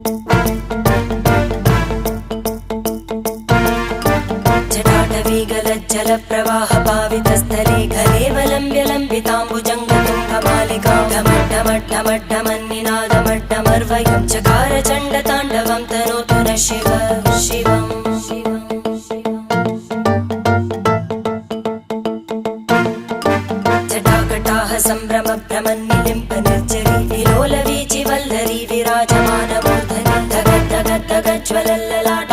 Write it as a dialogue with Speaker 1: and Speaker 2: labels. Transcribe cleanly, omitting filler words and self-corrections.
Speaker 1: जटाटवीगलज्जलप्रवाहपावितस्थले घलेवलम्ब्य लम्बिताम्बुजङ्गतुङ्गमालिकां ढमड्ढमड्ढमड्ढमन्निनादमड्ढमर्वयं चकार चण्डताण्डवं तनोतु नः शिव शिवम् जटाकटाः सम्भ्रमभ्रमन्निलिम्ब निर्जरी विलोलवीचि वल्लरी विराजमानमूर्धनि धगद्धगद्धगज्ज्वलल्ललाट